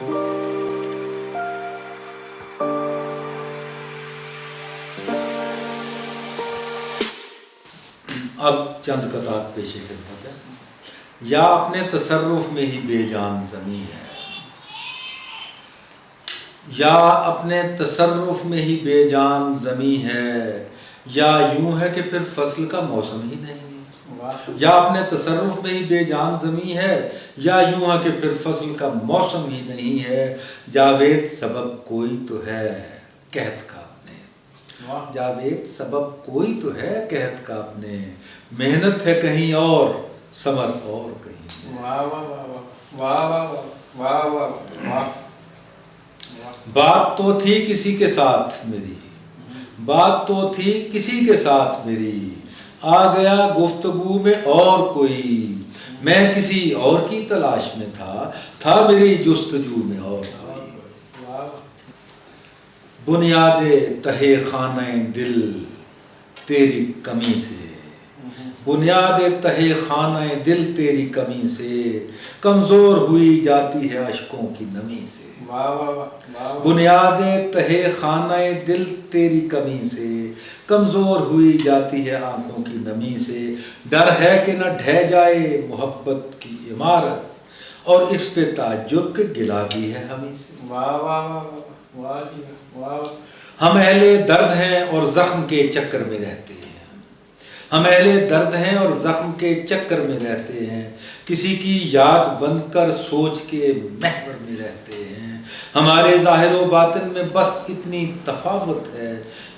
اب چند قطعات پیش خدمت ہے. یا اپنے تصرف میں ہی بے جان زمیں ہے، یا اپنے تصرف میں ہی بے جان زمیں ہے، یا یوں ہے کہ پھر فصل کا موسم ہی نہیں. یا اپنے تصرف میں ہی بے جان زمیں ہے، یا یوں ہے کہ پھر فصل کا موسم ہی نہیں ہے. جاوید سبب کوئی تو ہے قحط کا اپنے، جاوید سبب کوئی تو ہے قحط کا اپنے. محنت ہے کہیں اور ثمر اور کہیں. بات تو تھی کسی کے ساتھ میری، بات تو تھی کسی کے ساتھ میری، آ گیا گفتگو میں اور کوئی. میں کسی اور کی تلاش میں تھا میری جستجو میں اور کوئی. بنیاد تہہ خانہ دل تیری کمی سے، بنیاد تہہ خانہ دل تیری کمی سے، کمزور ہوئی جاتی ہے اشکوں کی نمی سے. بنیاد تہہ خانہ دل تیری کمی سے، کمزور ہوئی جاتی ہے آنکھوں کی نمی سے. ڈر ہے کہ نہ ڈھہ جائے محبت کی عمارت، اور اس پہ تعجب کہ گلہ بھی ہے ہمیں سے. ہم اہل درد ہیں اور زخم کے چکر میں رہتے ہیں، ہم اہل درد ہیں اور زخم کے چکر میں رہتے ہیں. کسی کی یاد بن کر سوچ کے محور میں رہتے ہیں. ہمارے ظاہر و باطن میں بس اتنی تفاوت ہے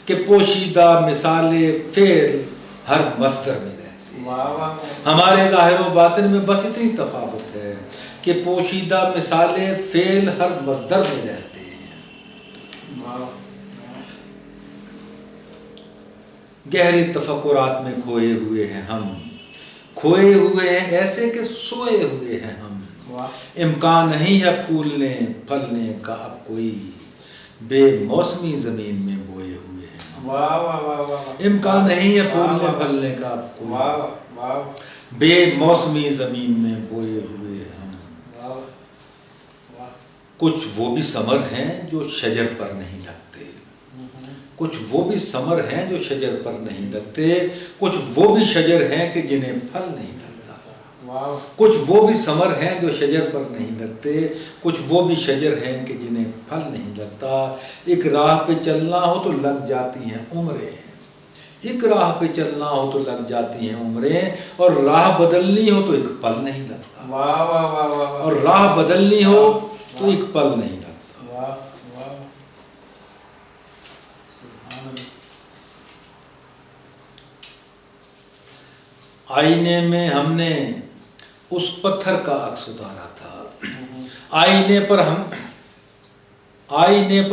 کہ پوشیدہ مثال فعل ہر مصدر میں رہتے ہیں. ہمارے ظاہر و باطن میں بس اتنی تفاوت ہے کہ پوشیدہ مثال فعل ہر مصدر میں رہتے ہیں. گہرے تفکرات میں کھوئے ہوئے ہیں ہم، کھوئے ہوئے ہیں ایسے کہ سوئے ہوئے ہیں ہم. امکان نہیں ہے پھولنے پھلنے کا اب کوئی، بے موسمی زمین میں بوئے ہوئے ہیں. امکان نہیں ہے پھولنے پھلنے کا اب کوئی، بے موسمی زمین میں بوئے ہوئے ہم. کچھ وہ بھی ثمر ہیں جو شجر پر نہیں لگتے، کچھ وہ بھی ثمر ہیں جو شجر پر نہیں لگتے. کچھ وہ بھی شجر ہیں کہ جنہیں پھل نہیں لگتا، کچھ وہ بھی ثمر ہیں جو شجر پر نہیں لگتے. کچھ وہ بھی شجر ہیں کہ جنہیں پھل نہیں لگتا. ایک راہ پہ چلنا ہو تو لگ جاتی ہیں عمریں، ایک راہ پہ چلنا ہو تو لگ جاتی ہیں عمریں، اور راہ بدلنی ہو تو ایک پل نہیں لگتا، اور راہ بدلنی ہو تو ایک پل نہیں لگتا. آئینے میں ہم نے اس پتھر کا عکس اتارا تھا، آئینے پر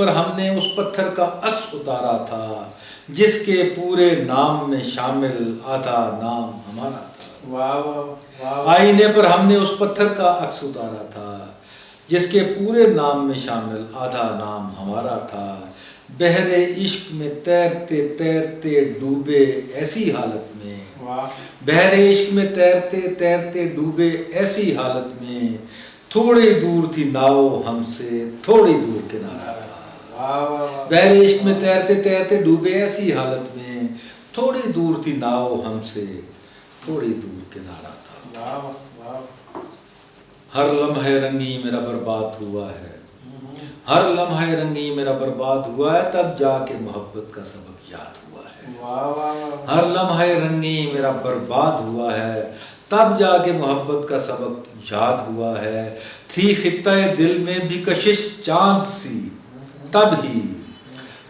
ہم نے اس پتھر کا عکس اتارا تھا، جس کے پورے نام میں شامل آدھا نام ہمارا تھا. آئینے پر ہم نے اس پتھر کا عکس اتارا تھا، جس کے پورے نام میں شامل آدھا نام ہمارا تھا. بحر عشق میں تیرتے تیرتے ڈوبے ایسی حالت میں، بحر عشق میں تیرتے تیرتے ڈوبے ایسی حالت میں، تھوڑی دور تھی ناؤ ہم سے تھوڑی دور کنارہ تھا. بحر عشق میں تیرتے تیرتے ڈوبے ایسی حالت میں، تھوڑی دور تھی ناؤ ہم سے تھوڑی دور کنارہ تھا. ہر لمحہ رنگی میرا برباد ہوا ہے، ہر لمحہ رنگی میرا برباد ہوا ہے، تب جا کے محبت کا سبق یاد ہوا ہے. ہر لمحہ رنگی میرا برباد ہوا ہے، تب جا کے محبت کا سبق یاد ہوا ہے. تھی خطہ دل میں بھی کشش چاند سی تب ہی،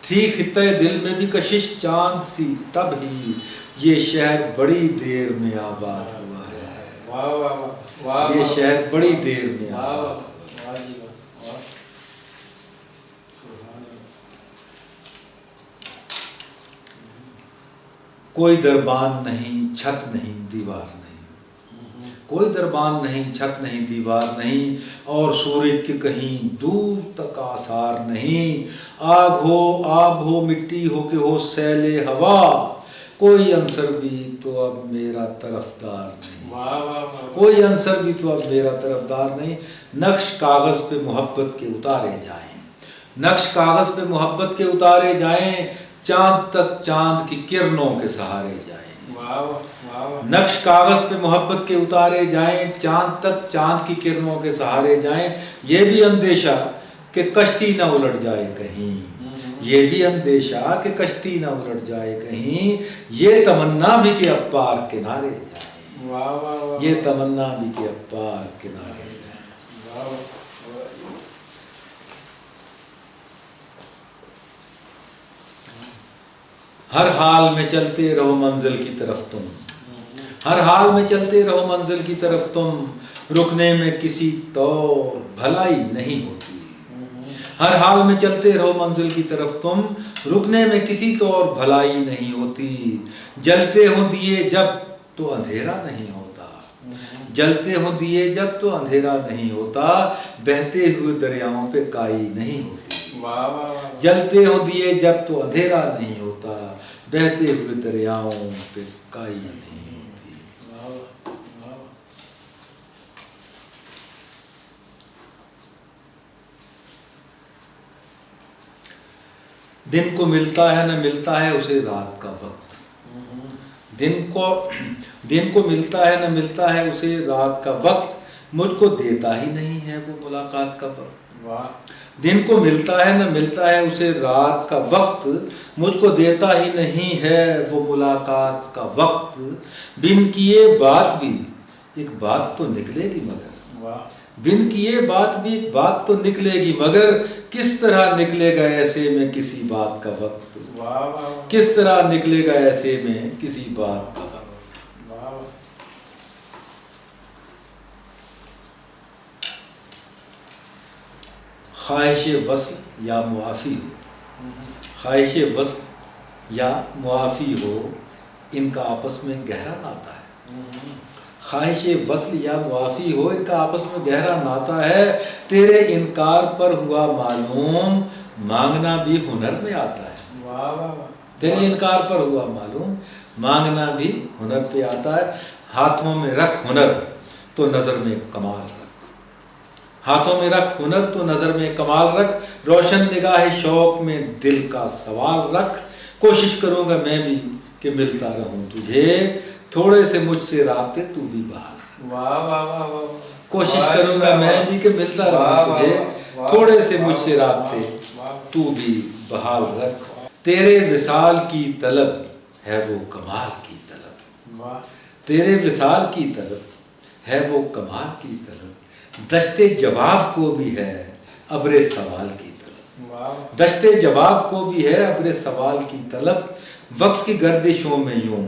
تھی خطہ دل میں بھی کشش چاند سی تب ہی، یہ شہر بڑی دیر میں آباد ہوا ہے، یہ شہر بڑی دیر میں آباد ہوا ہے. کوئی دربان نہیں چھت نہیں دیوار نہیں، کوئی دربان نہیں چھت نہیں دیوار نہیں، اور سورج کے کہیں دور تک آثار نہیں. آگ ہو آب ہو مٹی ہو کہ ہو سیل ہوا، کوئی عنصر بھی تو اب میرا طرفدار نہیں، کوئی عنصر بھی تو اب میرا طرفدار نہیں۔ نقش کاغذ پہ محبت کے اتارے جائیں، نقش کاغذ پہ محبت کے اتارے جائیں، چاند تک چاند کی کرنوں کے سہارے جائیں۔ نقش کاغذ پہ محبت کے اتارے جائیں، چاند تک چاند کی کرنوں کے سہارے جائیں۔ یہ بھی اندیشہ کہ کشتی نہ الٹ جائے کہیں، یہ بھی اندیشہ کہ کشتی نہ الٹ جائے کہیں، یہ تمنا بھی کہ اب پار کنارے جائیں، یہ تمنا بھی کہ اب پار کنارے جائیں۔ ہر حال میں چلتے رہو منزل کی طرف تم، ہر حال میں چلتے رہو منزل کی طرف تم، رکنے میں کسی طور بھلائی نہیں ہوتی۔ ہر حال میں چلتے رہو منزل کی طرف تم، رکنے میں کسی طور بھلائی نہیں ہوتی۔ جلتے ہوں دیے جب تو اندھیرا نہیں ہوتا، جلتے ہوں دیے جب تو اندھیرا نہیں ہوتا، بہتے ہوئے دریاؤں پہ کائی نہیں ہوتی۔ جلتے ہوں دیے جب تو اندھیرا نہیں ہوتا، بہتے ہوئے دریاؤں پہ کائی نہیں ہوتی۔ دن کو ملتا ہے نہ ملتا ہے اسے رات کا وقت، دن کو ملتا ہے نہ ملتا ہے اسے رات کا وقت، مجھ کو دیتا ہی نہیں ہے وہ ملاقات کا وقت۔ دن کو ملتا ہے نہ ملتا ہے اسے رات کا وقت، مجھ کو دیتا ہی نہیں ہے وہ ملاقات کا وقت۔ بن کیے بات بھی ایک بات تو نکلے گی مگر، بن کیے بات بھی ایک بات تو نکلے گی مگر، کس طرح نکلے گا ایسے میں کسی بات کا وقت، کس طرح نکلے گا ایسے میں کسی بات کا وقت۔ خواہش وصل یا معافی ہو، خواہش وصل یا معافی ہو، ان کا آپس میں گہرا ناتا ہے۔ خواہش وصل یا معافی ہو، ان کا آپس میں گہرا ناتا ہے۔ تیرے انکار پر ہوا معلوم، مانگنا بھی ہنر میں آتا ہے۔ تیرے انکار پر ہوا معلوم، مانگنا بھی ہنر پہ آتا ہے۔ ہاتھوں میں رکھ ہنر تو نظر میں کمال رکھ، ہاتھوں میں رکھ ہنر تو نظر میں کمال رکھ، روشن نگاہ شوق میں دل کا سوال رکھ۔ کوشش کروں گا میں بھی کہ ملتا رہوں تجھے، تھوڑے سے مجھ سے رابطے تو بھی بحال، کوشش کروں گا میں بھی کہ ملتا رہوں تجھے، تھوڑے سے مجھ سے رابطے تو بھی بحال رکھ۔ تیرے وصال کی طلب ہے وہ کمال کی طلب، تیرے وصال کی طلب ہے وہ کمال کی طلب، دشتے جواب کو بھی ہے ابر سوال کی طلب، دشتے جواب کو بھی ہے ابر سوال کی طلب، وقت کی گردشوں میں یوں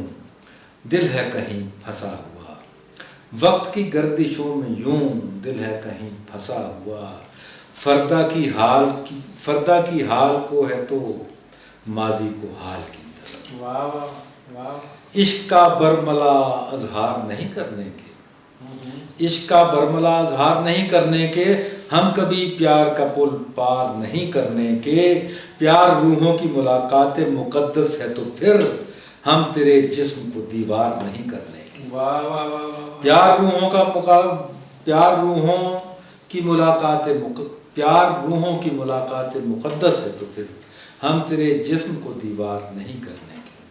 دل ہے کہیں پھنسا ہوا، وقت کی گردشوں میں یوں دل ہے کہیں پھنسا ہوا، فردا کی حال کو ہے تو ماضی کو حال کی طلب، عشق کا برملا اظہار نہیں کرنے کے، عشق کا برملا اظہار نہیں کرنے کے، ہم کبھی پیار کا پل پار نہیں کرنے کے، پیار روحوں کی ملاقات مقدس ہے تو پھر ہم تیرے جسم کو دیوار نہیں کرنے کے، پیار روحوں کی ملاقات مقدس ہے تو پھر ہم تیرے جسم کو دیوار نہیں کرنے کے۔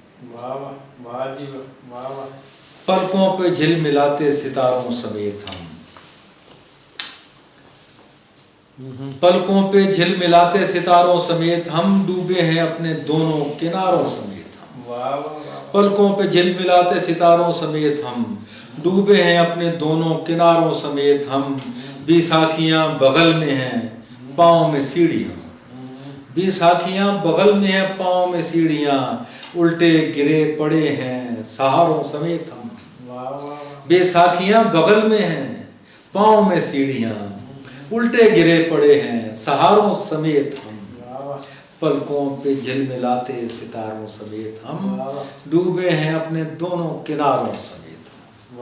پلکوں پہ جھل ملاتے ستاروں سمیت ہم، پلکوں پہ جھل ملاتے ستاروں سمیت ہم، ڈوبے ہیں اپنے دونوں کناروں سمیت ہم، پلکوں پہ جھل ملاتے ستاروں سمیت ہم، ڈوبے ہیں اپنے دونوں کناروں سمیت ہم، بیساکھیاں بغل میں ہیں پاؤں میں سیڑھیاں، بیساکھیاں بغل میں ہیں پاؤں میں سیڑھیاں، الٹے گرے پڑے ہیں سہاروں سمیت ہم، بیساکھیاں بغل میں ہیں پاؤں میں سیڑھیاں، الٹے گرے پڑے ہیں سہاروں سمیت ہم، پلکوں پہ جھل ملاتے ستاروں سمیت ہم، ڈوبے ہیں اپنے دونوں کناروں سمیت ہم۔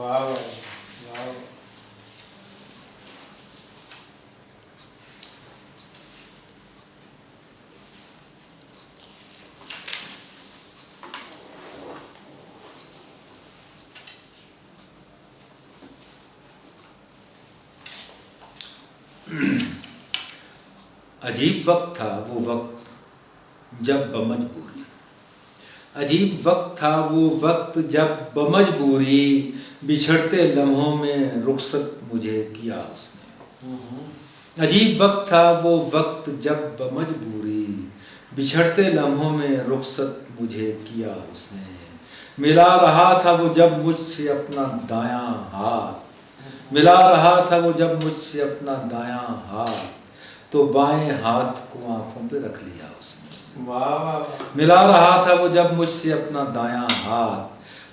عجیب وقت تھا وہ وقت جب بمجبوری، عجیب وقت تھا وہ وقت جب بمجبوری بچھڑتے لمحوں میں رخصت مجھے کیا اس نے، عجیب وقت تھا وہ وقت جب بمجبوری بچھڑتے لمحوں میں رخصت مجھے کیا اس نے، ملا رہا تھا وہ جب مجھ سے اپنا دایاں ہاتھ، ملا رہا تھا وہ جب مجھ سے اپنا دایاں ہاتھ، تو بائیں ہاتھ کو آنکھوں پہ رکھ لیا اس نے، ملا رہا تھا وہ جب مجھ سے اپنا دایاں ہاتھ،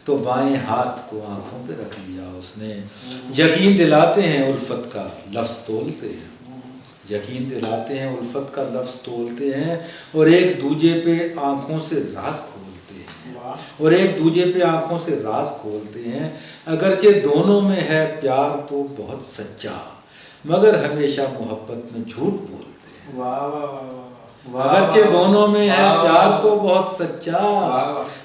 تو بائیں ہاتھ کو آنکھوں پہ رکھ لیا اس نے، یقین دلاتے ہیں الفت کا لفظ تولتے ہیں، یقین دلاتے ہیں الفت کا لفظ تولتے ہیں، اور ایک دوجے پہ آنکھوں سے راز کھولتے ہیں، اور ایک دوجے پہ آنکھوں سے راز کھولتے ہیں، اگرچہ دونوں میں ہے پیار تو بہت سچا، مگر ہمیشہ محبت میں جھوٹ بولتے ہیں، اگرچہ دونوں میں ہے پیار تو بہت سچا،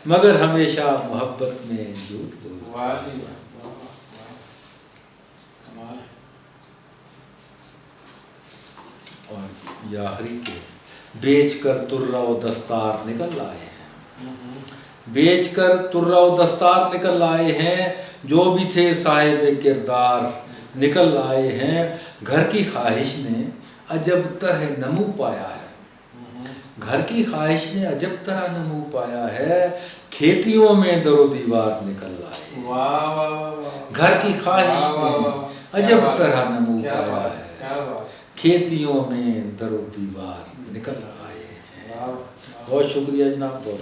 مگر ہمیشہ محبت میں جھوٹ بولتے ہیں۔ اور یہ آخری کے بیچ کر ترا و دستار نکل آئے ہیں، بیچ کر ترا و دستار نکل آئے ہیں، جو بھی تھے صاحب کردار نکل آئے ہیں، گھر کی خواہش نے عجب طرح نمو پایا ہے، گھر کی خواہش نے عجب طرح نمو پایا ہے، کھیتیوں میں در و دیوار نکل آئے ہیں، گھر کی خواہش نے عجب طرح نمو پایا ہے، کھیتیوں میں در و دیوار نکل آئے ہیں۔ بہت شکریہ جناب، بہت